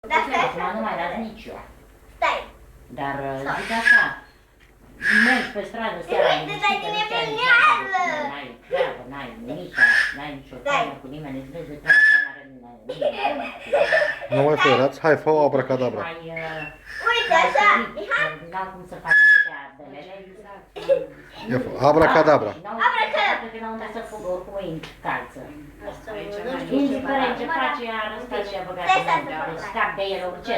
Acum nu mai las nici eu. Stai. Dar zic așa, mergi pe stradă seara, n-ai treabă, n-ai nimic, n-ai nicio treabă cu nimeni, îți vezi de treabă că n-are nimeni. Nu mai fărați? Hai, fă o abracadabra. Uite, așa, Mihai. N-au cum să facă atâtea belele. Ia fă, abracadabra. Abracadabra. Că n-au unde să fugă, oricum îi încalță. Indiferent ce face, a arăstat și a băgat în mână. Scap de el orice,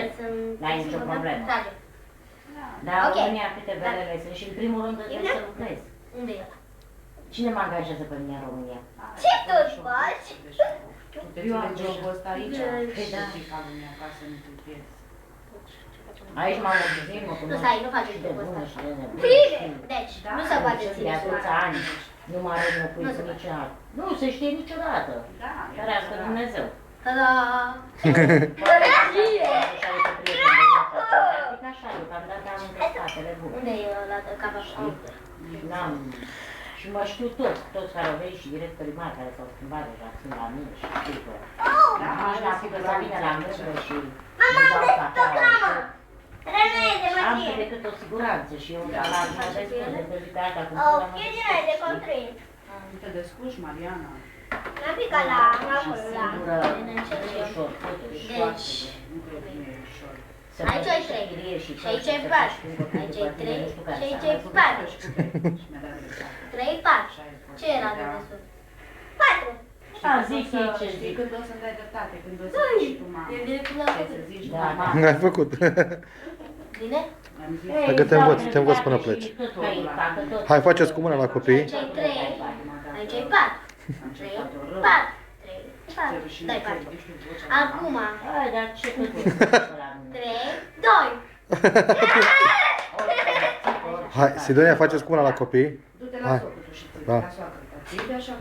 n-ai nicio problemă. Dar în România câte belele sunt și în primul rând trebuie să lucrezi. Unde e ăla? Cine mă angajează pe mine în România? Ce tu faci? Eu am jobul ăsta aici, Păi da. zic ca lumea, ca să nu te pierzi. Aici m-am întâlnit, mă Nu cunosc stai, nu faci și de jocul bună ăsta. și de nebună. Bine, deci, nu se poate De ține atâția ani, nu mă arăt mă Nu se cu niciodată. Nu se știe niciodată. Da, Ferească Dumnezeu. Ta-da! Așa, deocamdată am încă spatele bun. Unde e ăla de cava? N-am... Și mă știu toți care au venit și directorii mari care s-au schimbat deja, sunt la mine și știu că... Nici n-a făcut să vină la mână și... Mama, desprogramă! Rămâne de Am măcie! decât o siguranță și eu la mă descurc de zic asta cum O spune, pierdere de construit. te descurci, Mariana. N-am picat la acolo, la... singură, În încet și eu. ușor, totuși. Deci... Nu cred că nu e ușor. Să Aici ai trei. chirie Și tot, aici ai să patru. faci cu copilul Aici ai pe tine, trei. nu știu care Și aici să ai arăți. patru. Și mi-a dat dreptate. 3, 4. Așa e fost. Ce era de Da. desubt? 4. Da, zic ei ce Știi zic. când o să-mi dai dreptate, când o să Doi. zici tu, mamă. E direct la Ce să făcut. zici, Da, mama. da. Ai făcut. Bine? Am zis, Ei, Dacă te dau învăț, te învăț până dreptate pleci. și tot mai facă tot. Hai, faceți cu mâna la copii. Aici ai 3. Aici ai 4. am 3, cercat o rău. 4. 3, Ce 4. rușine, Dai ce 4. ridici tu vocea, Acum. Hai, dar ce tot e la mine? 3, 2. Hai, Sidonia, faceți cu mâna la copii. Du-te la Hai. socul tu și ți Da. la soacră, ta ții de așa